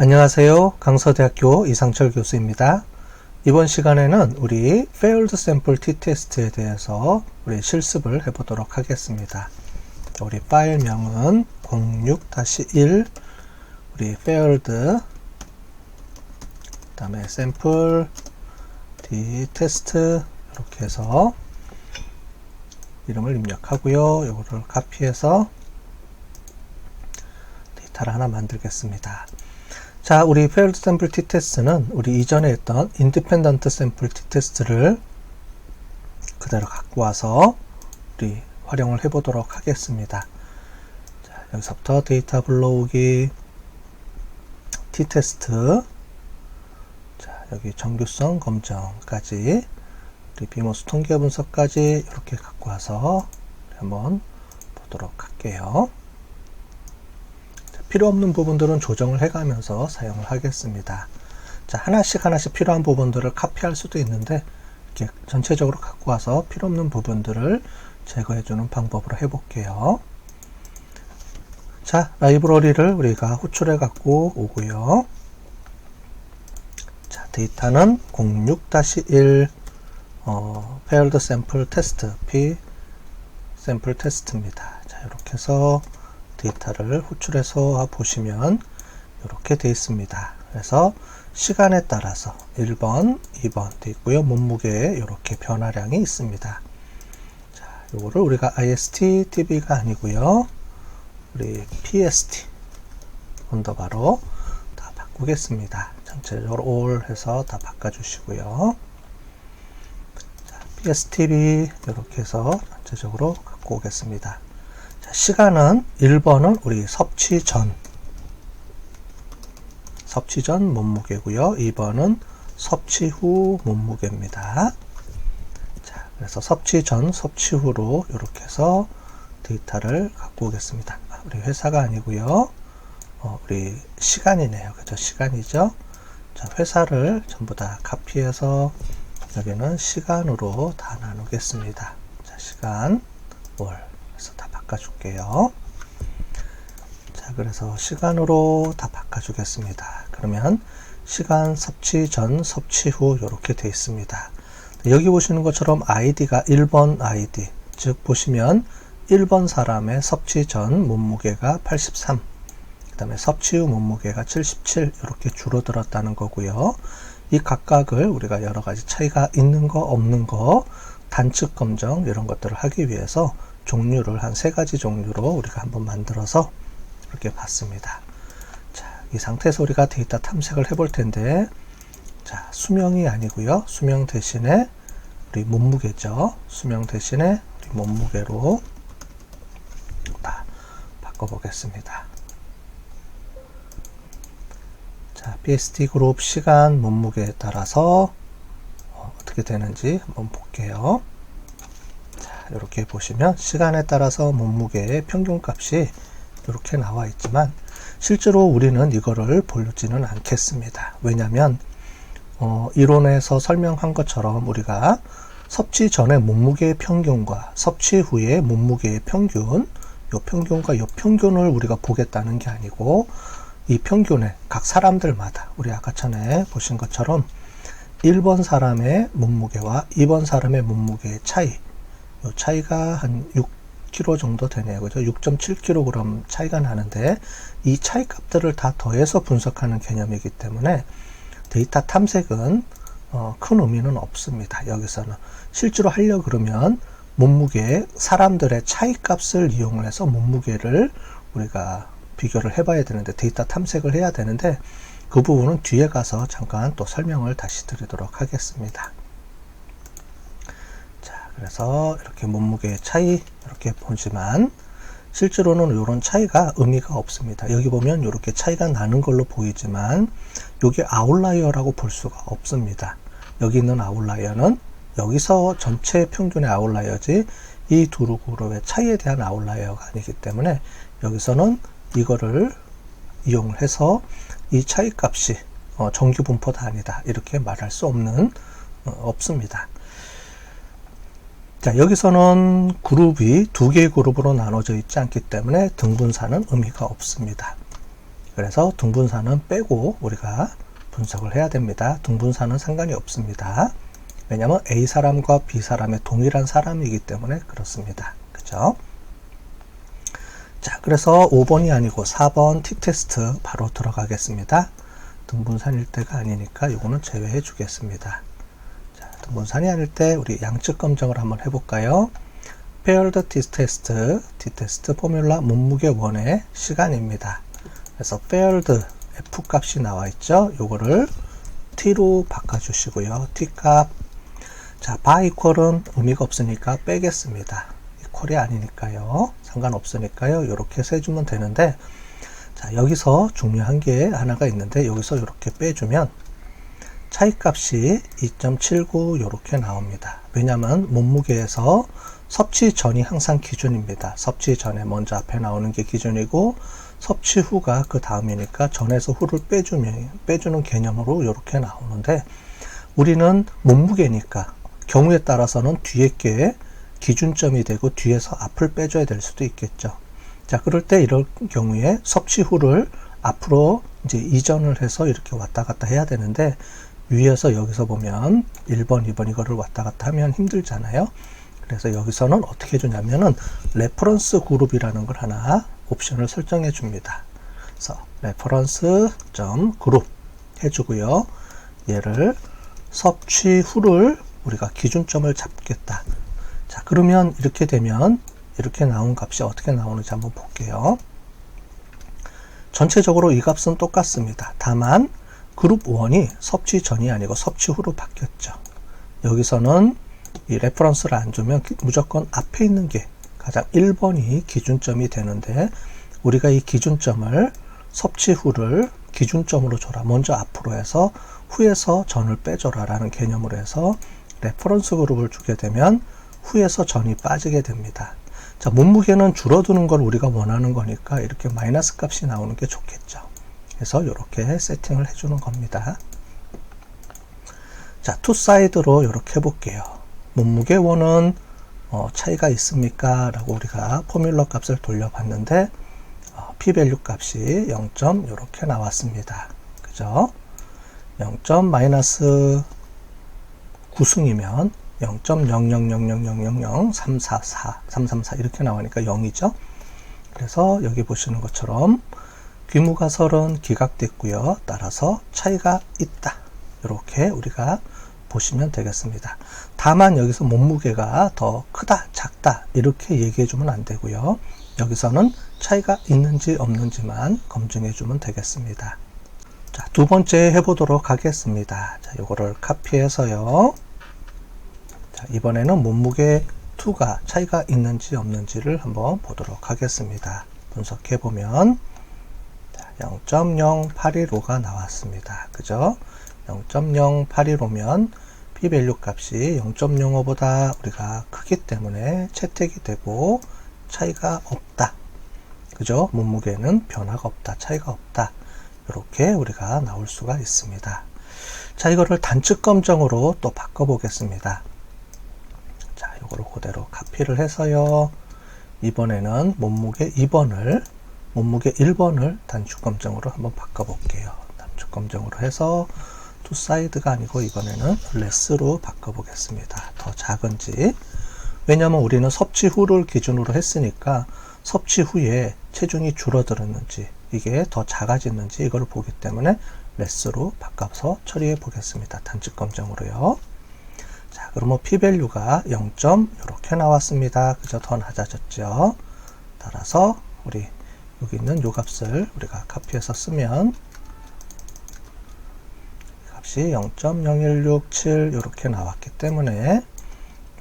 안녕하세요. 강서대학교 이상철 교수입니다. 이번 시간에는 우리 Failed Sample t-Test에 대해서 우리 실습을 해보도록 하겠습니다. 우리 파일명은 06-1 우리 Failed 그 다음에 Sample t-Test 이렇게 해서 이름을 입력하고요. 이거를 카피해서 데이터를 하나 만들겠습니다. 자, 우리 Failed Sample t-Test는 우리 이전에 했던 Independent Sample t-Test를 그대로 갖고 와서 우리 활용을 해보도록 하겠습니다. 자, 여기서부터 데이터 불러오기, t-Test, 자, 여기 정규성 검정까지, 우리 비모스 통계 분석까지 이렇게 갖고 와서 한번 보도록 할게요. 필요 없는 부분들은 조정을 해가면서 사용을 하겠습니다. 자, 하나씩 필요한 부분들을 카피할 수도 있는데 이렇게 전체적으로 갖고 와서 필요 없는 부분들을 제거해주는 방법으로 해볼게요. 자, 라이브러리를 우리가 호출해 갖고 오고요. 자, 데이터는 06-1 Failed Sample Test, P Sample Test입니다. 자, 이렇게 해서 데이터를 호출해서 보시면 이렇게 되어 있습니다. 그래서 시간에 따라서 1번, 2번 되어 있고요. 몸무게에 이렇게 변화량이 있습니다. 자, 요거를 우리가 IST, TB가 아니고요. 우리 PST 언더바로 다 바꾸겠습니다. 전체적으로 all 해서 다 바꿔주시고요. 자, PSTB 이렇게 해서 전체적으로 갖고 오겠습니다. 시간은 1번은 우리 섭취 전 몸무게고요. 2번은 섭취 후 몸무게입니다. 자, 그래서 섭취 전, 섭취 후로 이렇게 해서 데이터를 갖고 오겠습니다. 우리 회사가 아니고요. 우리 시간이네요. 그죠? 시간이죠? 자, 회사를 전부 다 카피해서 여기는 시간으로 다 나누겠습니다. 자, 시간, 월. 다 바꿔줄게요. 자, 그래서 시간으로 다 바꿔주겠습니다. 그러면 시간 섭취 전, 섭취 후 이렇게 되어 있습니다. 여기 보시는 것처럼 아이디가 1번 아이디, 즉 보시면 1번 사람의 섭취 전 몸무게가 83, 그 다음에 섭취 후 몸무게가 77 이렇게 줄어들었다는 거고요. 이 각각을 우리가 여러 가지 차이가 있는 거 없는 거 단축 검정 이런 것들을 하기 위해서 종류를 한 3가지 종류로 우리가 한번 만들어서 이렇게 봤습니다. 자, 이 상태에서 우리가 데이터 탐색을 해볼 텐데, 자, 수명이 아니고요. 수명 대신에 우리 몸무게죠. 수명 대신에 우리 몸무게로 다 바꿔보겠습니다. 자, PST 그룹 시간 몸무게에 따라서 어떻게 되는지 한번 볼게요. 이렇게 보시면 시간에 따라서 몸무게의 평균값이 이렇게 나와 있지만 실제로 우리는 이거를 보지는 않겠습니다. 왜냐하면 이론에서 설명한 것처럼 우리가 섭취 전의 몸무게의 평균과 섭취 후의 몸무게의 평균, 요 평균과 요 평균을 우리가 보겠다는 게 아니고 이 평균에 각 사람들마다 우리 아까 전에 보신 것처럼 1번 사람의 몸무게와 2번 사람의 몸무게의 차이, 이 차이가 한 6kg 정도 되네요. 그죠? 6.7kg 차이가 나는데 이 차이 값들을 다 더해서 분석하는 개념이기 때문에 데이터 탐색은 큰 의미는 없습니다. 여기서는 실제로 하려고 그러면 몸무게 사람들의 차이 값을 이용해서 몸무게를 우리가 비교를 해봐야 되는데 데이터 탐색을 해야 되는데 그 부분은 뒤에 가서 잠깐 또 설명을 다시 드리도록 하겠습니다. 그래서 이렇게 몸무게의 차이 이렇게 보지만 실제로는 이런 차이가 의미가 없습니다. 여기 보면 이렇게 차이가 나는 걸로 보이지만 이게 아웃라이어라고 볼 수가 없습니다. 여기 있는 아웃라이어는 여기서 전체 평균의 아웃라이어지 이 두 그룹의 차이에 대한 아웃라이어가 아니기 때문에 여기서는 이거를 이용을 해서 이 차이 값이 정규 분포다 아니다 이렇게 말할 수 없습니다. 자, 여기서는 그룹이 2개의 그룹으로 나눠져 있지 않기 때문에 등분사는 의미가 없습니다. 그래서 등분사는 빼고 우리가 분석을 해야 됩니다. 등분사는 상관이 없습니다. 왜냐하면 A 사람과 B 사람의 동일한 사람이기 때문에 그렇습니다. 그죠? 자, 그래서 5번이 아니고 4번 T테스트 바로 들어가겠습니다. 등분산일 때가 아니니까 이거는 제외해 주겠습니다. 자, 등분산이 아닐 때 우리 양측 검정을 한번 해볼까요? Paired T테스트 포뮬라 몸무게 1의 시간입니다. 그래서 Paired F 값이 나와 있죠? 요거를 T로 바꿔주시고요. T 값. 자, 바 이퀄은 의미가 없으니까 빼겠습니다. 이퀄이 아니니까요. 상관없으니까요. 이렇게 세주면 되는데, 자, 여기서 중요한 게 하나가 있는데, 여기서 이렇게 빼주면 차이값이 2.79 이렇게 나옵니다. 왜냐하면 몸무게에서 섭취 전이 항상 기준입니다. 섭취 전에 먼저 앞에 나오는 게 기준이고, 섭취 후가 그 다음이니까 전에서 후를 빼주는 개념으로 이렇게 나오는데, 우리는 몸무게니까 경우에 따라서는 뒤에 게 기준점이 되고 뒤에서 앞을 빼줘야 될 수도 있겠죠. 자, 그럴 때 이럴 경우에 섭취 후를 앞으로 이제 이전을 해서 이렇게 왔다 갔다 해야 되는데, 위에서 여기서 보면 1번, 2번 이거를 왔다 갔다 하면 힘들잖아요. 그래서 여기서는 어떻게 해주냐면은 레퍼런스 그룹이라는 걸 하나 옵션을 설정해 줍니다. 그래서 레퍼런스 그룹 해주고요. 얘를 섭취 후를 우리가 기준점을 잡겠다. 자, 그러면 이렇게 되면 이렇게 나온 값이 어떻게 나오는지 한번 볼게요. 전체적으로 이 값은 똑같습니다. 다만 그룹 1이 섭취 전이 아니고 섭취 후로 바뀌었죠. 여기서는 이 레퍼런스를 안 주면 무조건 앞에 있는 게 가장 1번이 기준점이 되는데, 우리가 이 기준점을 섭취 후를 기준점으로 줘라. 먼저 앞으로 해서 후에서 전을 빼줘라 라는 개념으로 해서 레퍼런스 그룹을 주게 되면 후에서 전이 빠지게 됩니다. 자, 몸무게는 줄어드는 걸 우리가 원하는 거니까 이렇게 마이너스 값이 나오는 게 좋겠죠. 그래서 이렇게 세팅을 해주는 겁니다. 자, 투 사이드로 이렇게 해볼게요. 몸무게 1은 차이가 있습니까? 라고 우리가 포뮬러 값을 돌려봤는데 p-밸류 값이 0. 이렇게 나왔습니다. 그죠? 0. 마이너스 9승이면 0.000000344 이렇게 나오니까 0이죠. 그래서 여기 보시는 것처럼 귀무가설은 기각됐고요. 따라서 차이가 있다. 이렇게 우리가 보시면 되겠습니다. 다만 여기서 몸무게가 더 크다, 작다 이렇게 얘기해 주면 안 되고요. 여기서는 차이가 있는지 없는지만 검증해 주면 되겠습니다. 자, 두 번째 해보도록 하겠습니다. 자, 요거를 카피해서요. 자, 이번에는 몸무게 2가 차이가 있는지 없는지를 한번 보도록 하겠습니다. 분석해 보면 0.0815가 나왔습니다. 그죠? 0.0815면 p-밸류 값이 0.05보다 우리가 크기 때문에 채택이 되고 차이가 없다. 그죠? 몸무게는 변화가 없다. 차이가 없다. 이렇게 우리가 나올 수가 있습니다. 자, 이거를 단측 검정으로 또 바꿔 보겠습니다. 자, 이거를 그대로 카피를 해서요. 이번에는 몸무게 2번을 몸무게 1번을 단축 검정으로 한번 바꿔 볼게요. 단축 검정으로 해서 투 사이드가 아니고 이번에는 레스로 바꿔 보겠습니다. 더 작은지. 왜냐하면 우리는 섭취 후를 기준으로 했으니까 섭취 후에 체중이 줄어들었는지 이게 더 작아졌는지 이걸 보기 때문에 레스로 바꿔서 처리해 보겠습니다. 단축 검정으로요. 자, 그러면 p-밸류가 0. 이렇게 나왔습니다. 그저 더 낮아졌죠. 따라서 우리 여기 있는 요 값을 우리가 카피해서 쓰면 값이 0.0167 이렇게 나왔기 때문에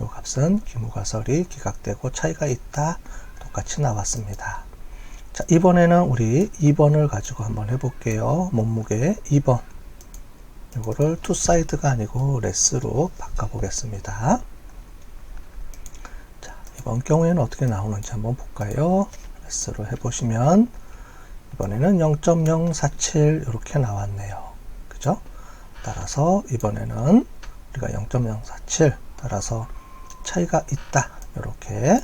요 값은 기무가설이 기각되고 차이가 있다. 똑같이 나왔습니다. 자, 이번에는 우리 2번을 가지고 한번 해볼게요. 몸무게 2번. 이거를 투 사이드가 아니고 레스로 바꿔보겠습니다. 자, 이번 경우에는 어떻게 나오는지 한번 볼까요? 레스로 해보시면 이번에는 0.047 이렇게 나왔네요. 그죠? 따라서 이번에는 우리가 0.047 따라서 차이가 있다. 이렇게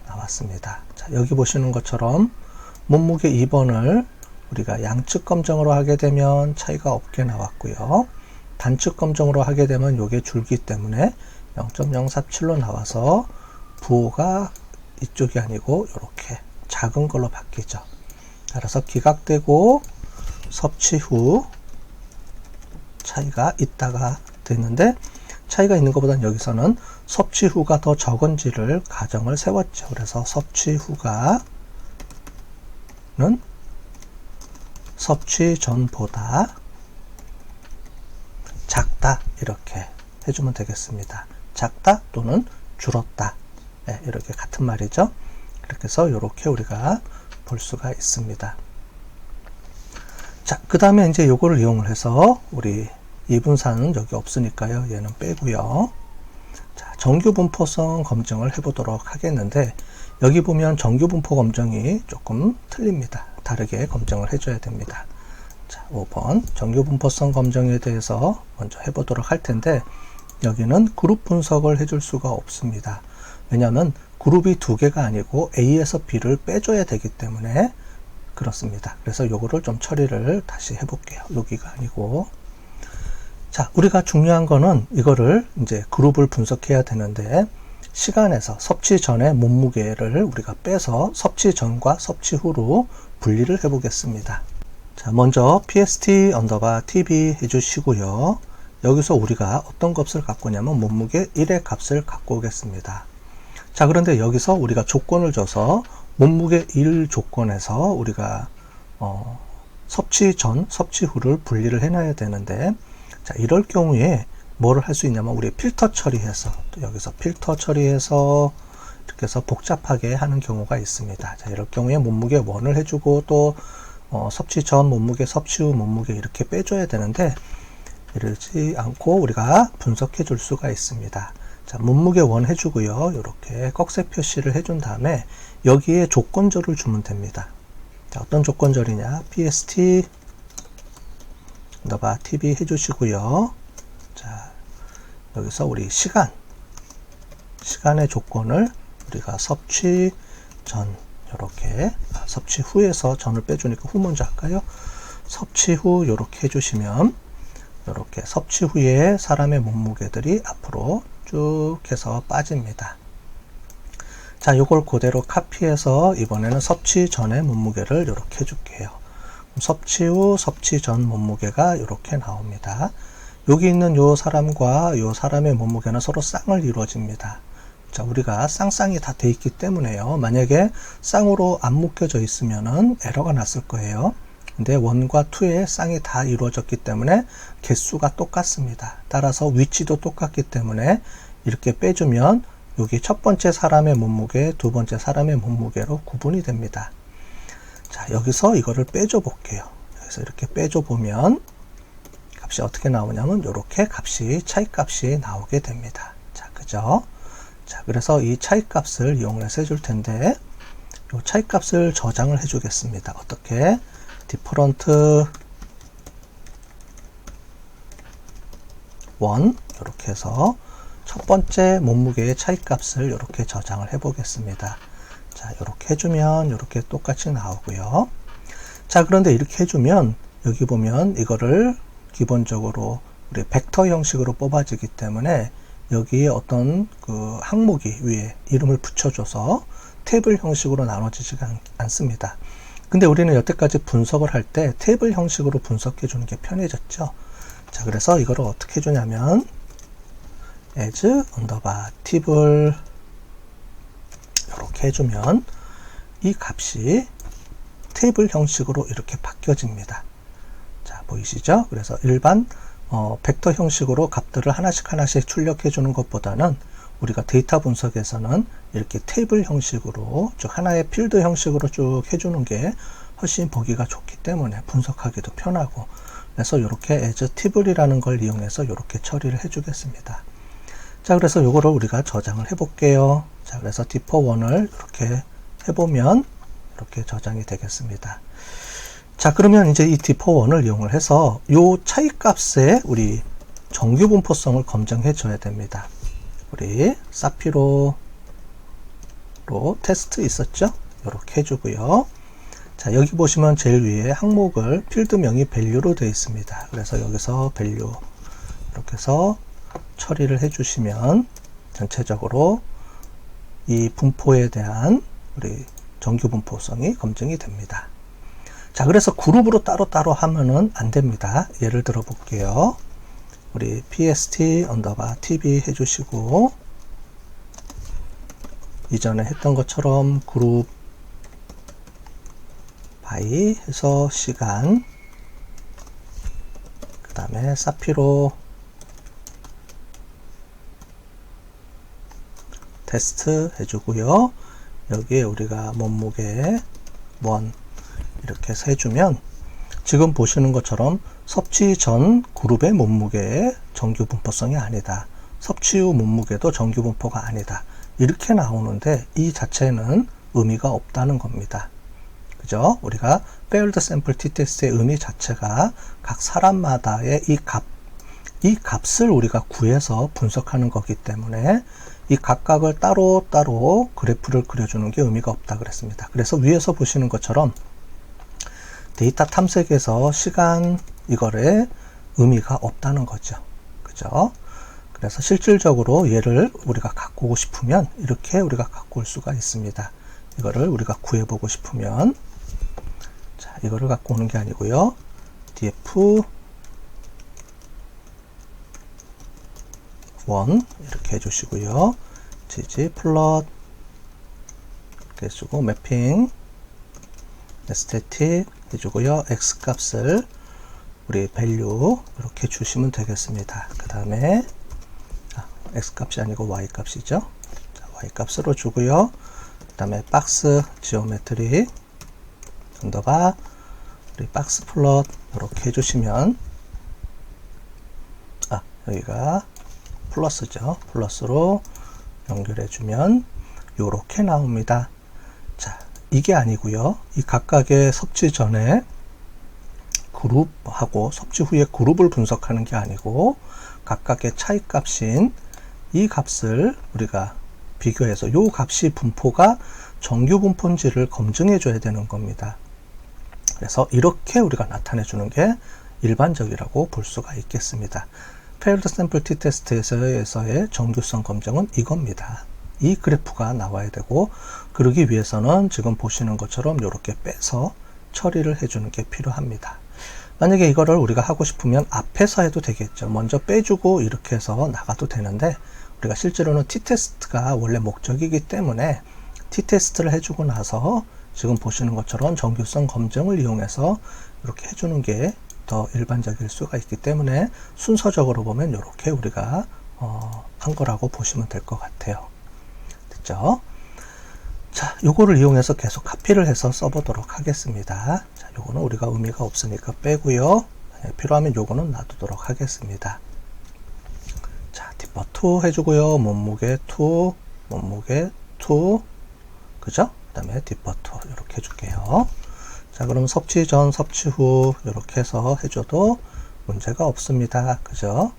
나왔습니다. 자, 여기 보시는 것처럼 몸무게 2번을 우리가 양측 검정으로 하게 되면 차이가 없게 나왔고요. 단측 검정으로 하게 되면 요게 줄기 때문에 0.047로 나와서 부호가 이쪽이 아니고 이렇게 작은 걸로 바뀌죠. 따라서 기각되고 섭취 후 차이가 있다가 됐는데, 차이가 있는 것보다는 여기서는 섭취 후가 더 적은지를 가정을 세웠죠. 그래서 섭취 후가는 섭취 전보다 작다, 이렇게 해주면 되겠습니다. 작다 또는 줄었다, 네, 이렇게 같은 말이죠. 그렇게 해서 이렇게 우리가 볼 수가 있습니다. 자, 그 다음에 이제 요거를 이용을 해서 우리 이분사는 여기 없으니까요, 얘는 빼고요. 자, 정규 분포성 검증을 해보도록 하겠는데, 여기 보면 정규 분포 검증이 조금 틀립니다. 다르게 검증을 해줘야 됩니다. 자, 5번 정규 분포성 검증에 대해서 먼저 해보도록 할 텐데, 여기는 그룹 분석을 해줄 수가 없습니다. 왜냐하면 그룹이 두 개가 아니고 A에서 B를 빼줘야 되기 때문에 그렇습니다. 그래서 요거를 좀 처리를 다시 해볼게요. 여기가 아니고. 자, 우리가 중요한 거는 이거를 이제 그룹을 분석해야 되는데, 시간에서 섭취 전의 몸무게를 우리가 빼서 섭취 전과 섭취 후로 분리를 해 보겠습니다. 자, 먼저 PST_TB 해주시고요. 여기서 우리가 어떤 값을 갖고 오냐면 몸무게 1의 값을 갖고 오겠습니다. 자, 그런데 여기서 우리가 조건을 줘서 몸무게 1 조건에서 우리가 섭취 전, 섭취 후를 분리를 해놔야 되는데, 자, 이럴 경우에 뭐를 할 수 있냐면 우리 필터 처리해서, 또 여기서 필터 처리해서 이렇게 해서 복잡하게 하는 경우가 있습니다. 자, 이럴 경우에 몸무게 1을 해주고 또 섭취 전 몸무게, 섭취 후 몸무게 이렇게 빼줘야 되는데, 이러지 않고 우리가 분석해 줄 수가 있습니다. 자, 몸무게 1 해주고요. 이렇게 꺽쇠 표시를 해준 다음에 여기에 조건절을 주면 됩니다. 자, 어떤 조건절이냐? PST TB 해주시고요. 자, 여기서 우리 시간의 조건을 우리가 섭취 전, 이렇게 섭취 후에서 전을 빼주니까 후 먼저 할까요? 섭취 후 이렇게 해주시면 이렇게 섭취 후에 사람의 몸무게들이 앞으로 쭉 해서 빠집니다. 자, 요걸 그대로 카피해서 이번에는 섭취 전의 몸무게를 이렇게 해줄게요. 섭취 후, 섭취 전 몸무게가 이렇게 나옵니다. 여기 있는 요 사람과 요 사람의 몸무게는 서로 쌍을 이루어집니다. 자, 우리가 쌍쌍이 다 돼 있기 때문에요. 만약에 쌍으로 안 묶여져 있으면은 에러가 났을 거예요. 근데 1과 2의 쌍이 다 이루어졌기 때문에 개수가 똑같습니다. 따라서 위치도 똑같기 때문에 이렇게 빼주면 여기 첫 번째 사람의 몸무게, 두 번째 사람의 몸무게로 구분이 됩니다. 자, 여기서 이거를 빼줘 볼게요. 그래서 이렇게 빼줘 보면 값이 어떻게 나오냐면 이렇게 차이 값이 나오게 됩니다. 자, 그죠? 자, 그래서 이 차이 값을 이용해서 해줄 텐데, 이 차이 값을 저장을 해주겠습니다. 어떻게? different 1 이렇게 해서 첫 번째 몸무게의 차이 값을 이렇게 저장을 해 보겠습니다. 자, 이렇게 해주면 이렇게 똑같이 나오고요. 자, 그런데 이렇게 해주면 여기 보면 이거를 기본적으로 우리 벡터 형식으로 뽑아지기 때문에 여기에 어떤 그 항목이 위에 이름을 붙여줘서 테이블 형식으로 나눠지지가 않습니다. 근데 우리는 여태까지 분석을 할 때 테이블 형식으로 분석해 주는 게 편해졌죠. 자, 그래서 이거를 어떻게 해주냐면 as table 이렇게 해주면 이 값이 테이블 형식으로 이렇게 바뀌어집니다. 자, 보이시죠? 그래서 일반 벡터 형식으로 값들을 하나씩 출력해 주는 것보다는 우리가 데이터 분석에서는 이렇게 테이블 형식으로 쭉 하나의 필드 형식으로 쭉 해주는 게 훨씬 보기가 좋기 때문에 분석하기도 편하고, 그래서 이렇게 as table이라는 걸 이용해서 이렇게 처리를 해주겠습니다. 자, 그래서 요거를 우리가 저장을 해 볼게요. 자, 그래서 diff1을 이렇게 해보면 이렇게 저장이 되겠습니다. 자, 그러면 이제 이 diff1을 이용을 해서 요 차이 값에 우리 정규 분포성을 검증해 줘야 됩니다. 우리 사피로로 테스트 있었죠? 이렇게 해주고요. 자, 여기 보시면 제일 위에 항목을 필드명이 value로 되어 있습니다. 그래서 여기서 value 이렇게 해서 처리를 해주시면 전체적으로 이 분포에 대한 우리 정규 분포성이 검증이 됩니다. 자, 그래서 그룹으로 따로따로 하면은 안 됩니다. 예를 들어 볼게요. 우리 pst_tb 해주시고, 이전에 했던 것처럼 그룹 by 해서 시간, 그 다음에 사피로 테스트 해주고요. 여기에 우리가 몸무게 1 이렇게 해서 해주면 지금 보시는 것처럼 섭취 전 그룹의 몸무게의 정규 분포성이 아니다. 섭취 후 몸무게도 정규 분포가 아니다. 이렇게 나오는데 이 자체는 의미가 없다는 겁니다. 그죠? 우리가 failed sample t-test의 의미 자체가 각 사람마다의 이 값을 우리가 구해서 분석하는 거기 때문에 이 각각을 따로따로 그래프를 그려주는 게 의미가 없다 그랬습니다. 그래서 위에서 보시는 것처럼 데이터 탐색에서 시간 이거에 의미가 없다는 거죠. 그죠? 그래서 실질적으로 얘를 우리가 갖고 오고 싶으면 이렇게 우리가 갖고 올 수가 있습니다. 이거를 우리가 구해보고 싶으면, 자, 이거를 갖고 오는 게 아니고요. df 1 이렇게 해주시고요. gg 플롯 이렇게 해주고 매핑 static 해주고요. x 값을 우리 value 이렇게 주시면 되겠습니다. 그 다음에 x 값이 아니고 y 값이죠. 자, y 값으로 주고요. 그 다음에 박스 지오메트리 언더바 우리 박스 플롯 이렇게 해주시면, 여기가 플러스죠. 플러스로 연결해주면 요렇게 나옵니다. 자, 이게 아니고요. 이 각각의 섭취 전에 그룹하고 섭취 후에 그룹을 분석하는 게 아니고 각각의 차이 값인 이 값을 우리가 비교해서 요 값이 분포가 정규 분포인지를 검증해 줘야 되는 겁니다. 그래서 이렇게 우리가 나타내 주는 게 일반적이라고 볼 수가 있겠습니다. failed sample t-test에서의 정규성 검증은 이겁니다. 이 그래프가 나와야 되고, 그러기 위해서는 지금 보시는 것처럼 이렇게 빼서 처리를 해주는 게 필요합니다. 만약에 이거를 우리가 하고 싶으면 앞에서 해도 되겠죠. 먼저 빼주고 이렇게 해서 나가도 되는데, 우리가 실제로는 t-test가 원래 목적이기 때문에 t-test를 해주고 나서 지금 보시는 것처럼 정규성 검증을 이용해서 이렇게 해주는 게 더 일반적일 수가 있기 때문에 순서적으로 보면 이렇게 우리가 한 거라고 보시면 될 것 같아요. 됐죠? 자, 요거를 이용해서 계속 카피를 해서 써보도록 하겠습니다. 자, 요거는 우리가 의미가 없으니까 빼고요. 필요하면 요거는 놔두도록 하겠습니다. 자, 디퍼2 해주고요. 몸무게 2, 몸무게 2, 그죠? 그 다음에 디퍼2 이렇게 해줄게요. 자, 그럼 섭취 전, 섭취 후 이렇게 해서 해줘도 문제가 없습니다. 그죠?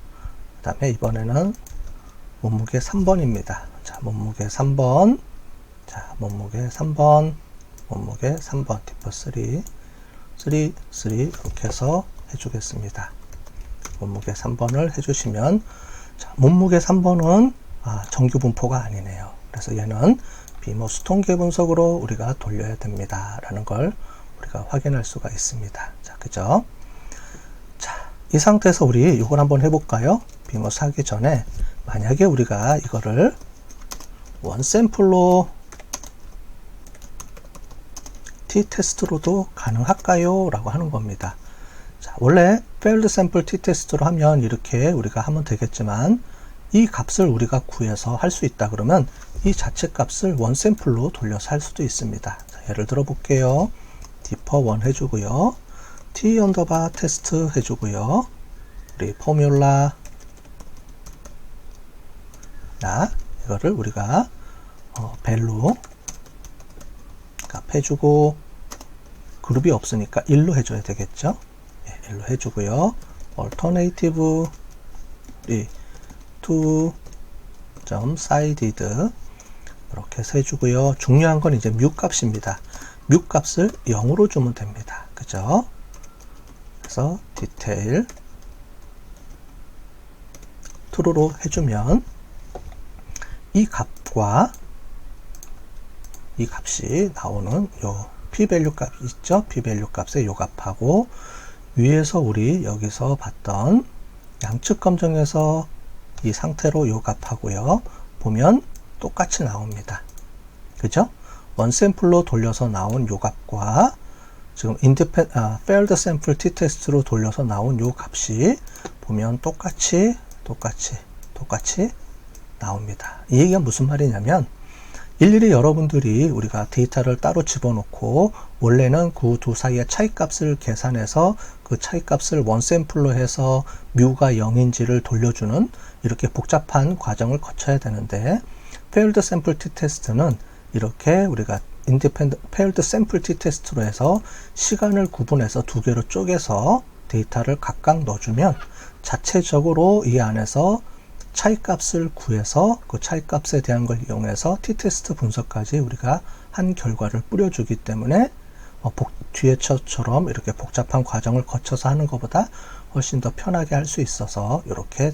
그 다음에 이번에는 몸무게 3번입니다. 자, 몸무게 3번. 자, 몸무게 3번. 몸무게 3번. 디퍼 3. 3 이렇게 해서 해주겠습니다. 몸무게 3번을 해주시면, 자, 몸무게 3번은 정규 분포가 아니네요. 그래서 얘는 비모스 통계 분석으로 우리가 돌려야 됩니다. 라는 걸 우리가 확인할 수가 있습니다. 자, 그죠? 자, 이 상태에서 우리 이걸 한번 해볼까요? 비모스 하기 전에 만약에 우리가 이거를 원 샘플로 t-test로도 가능할까요? 라고 하는 겁니다. 자, 원래 failed sample t-test로 하면 이렇게 우리가 하면 되겠지만 이 값을 우리가 구해서 할 수 있다 그러면 이 자체 값을 원 샘플로 돌려서 할 수도 있습니다. 자, 예를 들어 볼게요. 디퍼1 해주고요. t 언더바 테스트 해주고요. 우리 포뮬라 이거를 우리가 밸류 값 해주고, 그룹이 없으니까 1로 해줘야 되겠죠. 1로 해주고요. alternative to.sided 이렇게 해서 해주고요. 중요한 건 이제 뮤 값입니다. 뮤 값을 0으로 주면 됩니다. 그죠? 그래서 디테일 true로 해주면 이 값과 이 값이 나오는 요 p-value 값 있죠? p-value 값의 요 값하고 위에서 우리 여기서 봤던 양측 검정에서 이 상태로 요 값하고요. 보면 똑같이 나옵니다. 그죠? 원샘플로 돌려서 나온 요 값과 지금 failed sample t-test로 돌려서 나온 요 값이 보면 똑같이 나옵니다. 이 얘기가 무슨 말이냐면 일일이 여러분들이 우리가 데이터를 따로 집어넣고 원래는 그 두 사이의 차이값을 계산해서 그 차이값을 원샘플로 해서 뮤가 0인지를 돌려주는 이렇게 복잡한 과정을 거쳐야 되는데 failed sample t-test는 이렇게 우리가 failed sample t-test로 해서 시간을 구분해서 두 개로 쪼개서 데이터를 각각 넣어주면 자체적으로 이 안에서 차이값을 구해서 그 차이값에 대한 걸 이용해서 t-테스트 분석까지 우리가 한 결과를 뿌려주기 때문에 뒤에처럼 이렇게 복잡한 과정을 거쳐서 하는 것보다 훨씬 더 편하게 할 수 있어서 이렇게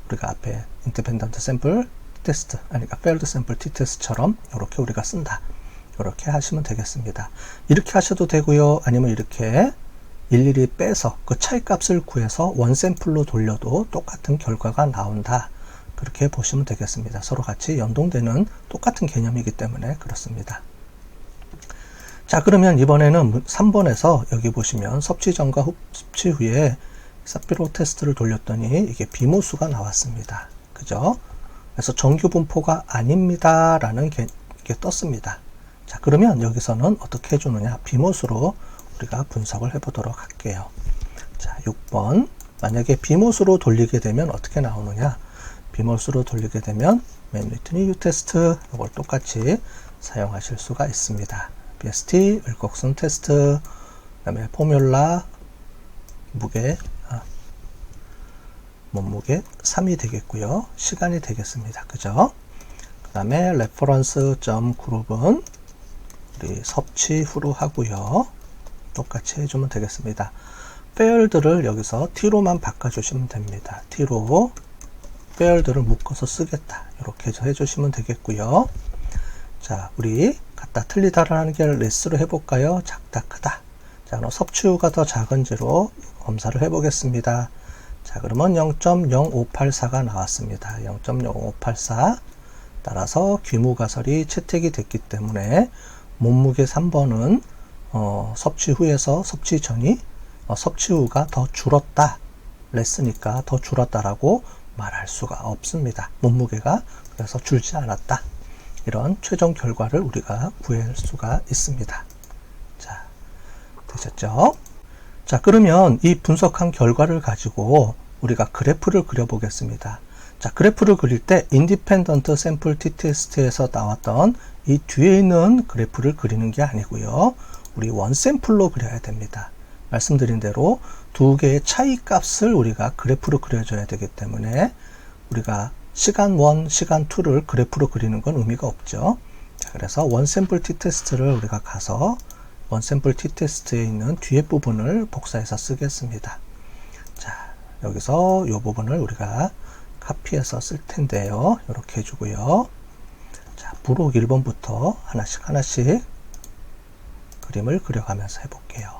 우리가 앞에 independent sample t-test 아니까 failed sample t-test처럼 이렇게 우리가 쓴다. 이렇게 하시면 되겠습니다. 이렇게 하셔도 되고요. 아니면 이렇게 일일이 빼서 그 차이값을 구해서 원샘플로 돌려도 똑같은 결과가 나온다. 그렇게 보시면 되겠습니다. 서로 같이 연동되는 똑같은 개념이기 때문에 그렇습니다. 자, 그러면 이번에는 3번에서 여기 보시면 섭취 전과 섭취 후에 사피로 테스트를 돌렸더니 이게 비모수가 나왔습니다. 그죠? 그래서 정규 분포가 아닙니다. 라는 게 떴습니다. 자, 그러면 여기서는 어떻게 해주느냐? 비모수로 우리가 분석을 해보도록 할게요. 자, 6번. 만약에 비모수로 돌리게 되면 어떻게 나오느냐? 비모수로 돌리게 되면 맨 위트니 u테스트 이걸 똑같이 사용하실 수가 있습니다. BST, 을곡선 테스트, 그 다음에 포뮬라, 몸무게 3이 되겠고요. 시간이 되겠습니다. 그죠? 그 다음에 reference.group은 우리 섭취 후로 하고요. 똑같이 해주면 되겠습니다. failed를 여기서 t로만 바꿔주시면 됩니다. t로 failed를 묶어서 쓰겠다. 이렇게 해주시면 되겠고요. 자, 우리 같다 틀리다라는 게 less로 해볼까요? 작다 크다. 자, 그럼 섭취 후가 더 작은지로 검사를 해보겠습니다. 자, 그러면 0.0584가 나왔습니다. 0.0584. 따라서 귀무가설이 채택이 됐기 때문에 몸무게 3번은 섭취 후에서 섭취 전이 섭취 후가 더 줄었다. 레스니까 더 줄었다라고 말할 수가 없습니다. 몸무게가 그래서 줄지 않았다. 이런 최종 결과를 우리가 구할 수가 있습니다. 자, 되셨죠? 자, 그러면 이 분석한 결과를 가지고 우리가 그래프를 그려보겠습니다. 자, 그래프를 그릴 때 인디펜던트 샘플 t-테스트에서 나왔던 이 뒤에 있는 그래프를 그리는 게 아니고요. 우리 원 샘플로 그려야 됩니다. 말씀드린 대로 두 개의 차이 값을 우리가 그래프로 그려줘야 되기 때문에 우리가 시간 1, 시간 2를 그래프로 그리는 건 의미가 없죠. 자, 그래서 원 샘플 t-테스트를 우리가 가서 원 샘플 t-테스트에 있는 뒤에 부분을 복사해서 쓰겠습니다. 자, 여기서 이 부분을 우리가 카피해서 쓸 텐데요. 이렇게 해주고요. 자, 부록 1번부터 하나씩 그림을 그려가면서 해볼게요.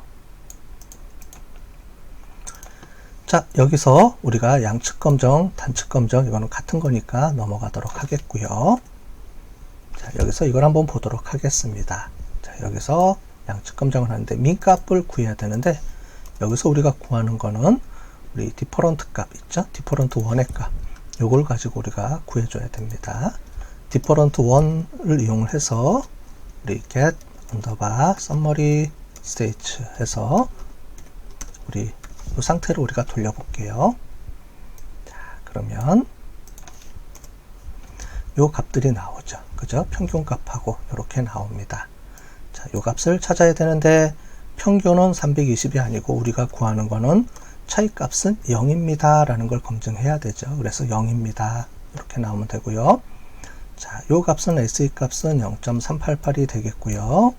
자, 여기서 우리가 양측 검정, 단측 검정 이거는 같은 거니까 넘어가도록 하겠고요. 자, 여기서 이걸 한번 보도록 하겠습니다. 자, 여기서 양측 검정을 하는데 민값을 구해야 되는데 여기서 우리가 구하는 거는 우리 디퍼런트 값 있죠? 디퍼런트 1의 값. 요걸 가지고 우리가 구해줘야 됩니다. 디퍼런트 1을 이용해서 우리 get underbar summary stage 해서 우리 이 상태로 우리가 돌려볼게요. 자, 그러면 요 값들이 나오죠. 그죠? 평균 값하고 이렇게 나옵니다. 자, 요 값을 찾아야 되는데 평균은 320이 아니고 우리가 구하는 거는 차이 값은 0입니다. 라는 걸 검증해야 되죠. 그래서 0입니다. 이렇게 나오면 되고요. 자, 요 값은 SE 값은 0.388이 되겠고요.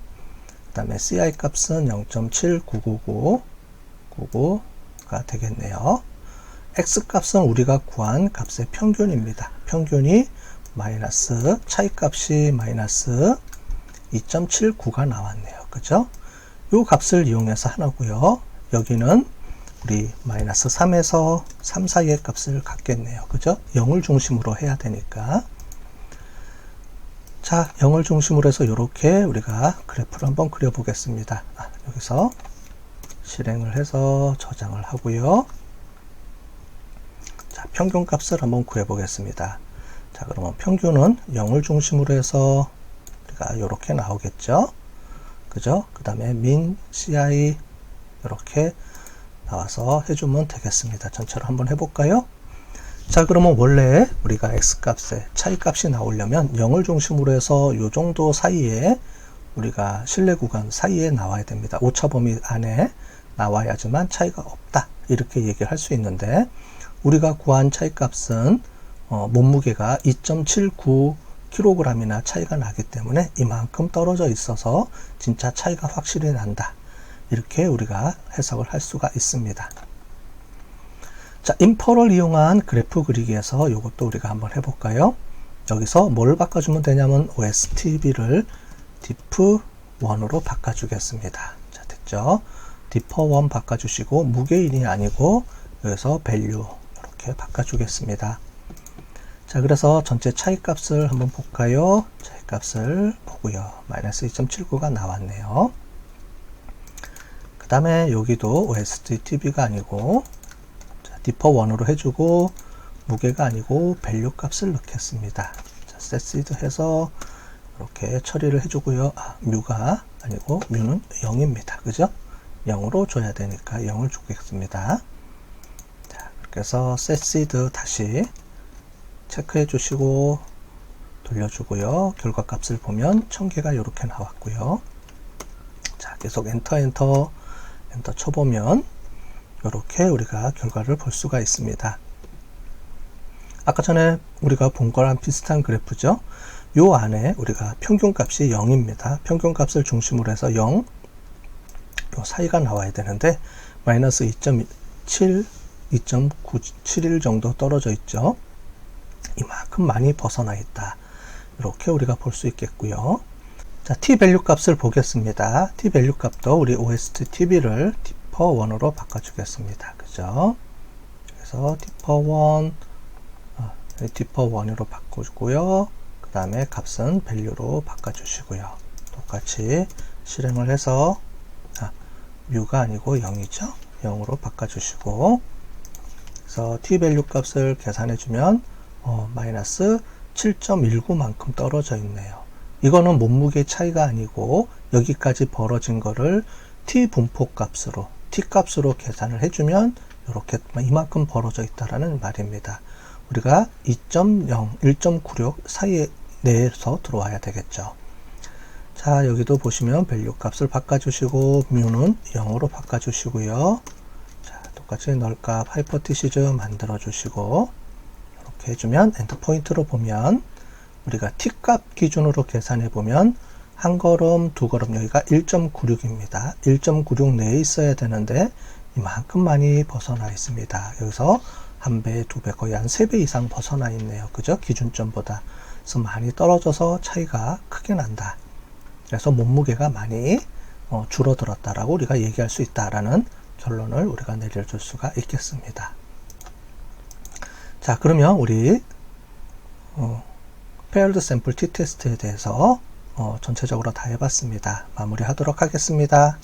그 다음에 CI 값은 0.799999가 되겠네요. X 값은 우리가 구한 값의 평균입니다. 평균이 마이너스 차이 값이 마이너스 2.79가 나왔네요. 그죠? 요 값을 이용해서 하나고요. 여기는 우리 마이너스 3에서 3 사이의 값을 갖겠네요. 그죠? 0을 중심으로 해야 되니까. 자, 0을 중심으로 해서 이렇게 우리가 그래프를 한번 그려보겠습니다. 여기서 실행을 해서 저장을 하고요. 자, 평균 값을 한번 구해보겠습니다. 자, 그러면 평균은 0을 중심으로 해서 우리가 이렇게 나오겠죠. 그죠? 그 다음에 min, ci 이렇게 나와서 해주면 되겠습니다. 전체로 한번 해볼까요? 자, 그러면 원래 우리가 x값의 차이값이 나오려면 0을 중심으로 해서 이 정도 사이에 우리가 실내 구간 사이에 나와야 됩니다. 오차범위 안에 나와야지만 차이가 없다, 이렇게 얘기를 할 수 있는데, 우리가 구한 차이값은 몸무게가 2.79kg이나 차이가 나기 때문에 이만큼 떨어져 있어서 진짜 차이가 확실히 난다, 이렇게 우리가 해석을 할 수가 있습니다. 자, 인퍼를 이용한 그래프 그리기에서 이것도 우리가 한번 해볼까요? 여기서 뭘 바꿔주면 되냐면 OSTB를 diff1으로 바꿔주겠습니다. 자, 됐죠? diff1 바꿔주시고 무게인이 아니고 여기서 value 이렇게 바꿔주겠습니다. 자, 그래서 전체 차이값을 한번 볼까요? 차이값을 보고요. 마이너스 2.79가 나왔네요. 그 다음에 여기도 OSTB가 아니고 diff1으로 해주고 무게가 아니고 value 값을 넣겠습니다. 자, setseed 해서 이렇게 처리를 해주고요. 뮤가 아니고 뮤는 0입니다. 그죠? 0으로 줘야 되니까 0을 주겠습니다. 자, 그렇게 해서 setseed 다시 체크해 주시고 돌려주고요. 결과 값을 보면 1000개가 이렇게 나왔고요. 자, 계속 엔터 쳐보면 이렇게 우리가 결과를 볼 수가 있습니다. 아까 전에 우리가 본 거랑 비슷한 그래프죠. 요 안에 우리가 평균 값이 0입니다. 평균 값을 중심으로 해서 0, 요 사이가 나와야 되는데 마이너스 2.7, 2.971 정도 떨어져 있죠. 이만큼 많이 벗어나 있다, 이렇게 우리가 볼 수 있겠고요. 자, t-value 값을 보겠습니다. t-value 값도 우리 OSTB를 diff1으로 바꿔주겠습니다. 그죠? 그래서 diff1으로 바꿔주고요. 그 다음에 값은 value로 바꿔주시고요. 똑같이 실행을 해서 뮤가 아니고 0이죠. 0으로 바꿔주시고, 그래서 t-value 값을 계산해주면 마이너스 7.19만큼 떨어져 있네요. 이거는 몸무게 차이가 아니고 여기까지 벌어진 거를 t 분포 값으로, t 값으로 계산을 해주면 이렇게 이만큼 벌어져 있다라는 말입니다. 우리가 2.0, 1.96 사이 내에서 들어와야 되겠죠. 자, 여기도 보시면 value 값을 바꿔주시고 뮤는 0으로 바꿔주시고요. 자, 똑같이 널값 하이퍼티시즈 만들어 주시고 이렇게 해주면 엔터 포인트로 보면 우리가 t 값 기준으로 계산해 보면 한 걸음, 두 걸음, 여기가 1.96입니다. 1.96 내에 있어야 되는데 이만큼 많이 벗어나 있습니다. 여기서 한 배, 두 배, 거의 한 3배 이상 벗어나 있네요. 그죠? 기준점보다. 그래서 많이 떨어져서 차이가 크게 난다. 그래서 몸무게가 많이 줄어들었다라고 우리가 얘기할 수 있다라는 결론을 우리가 내려줄 수가 있겠습니다. 자, 그러면 우리 paired sample t-테스트에 대해서 전체적으로 다 해봤습니다. 마무리하도록 하겠습니다.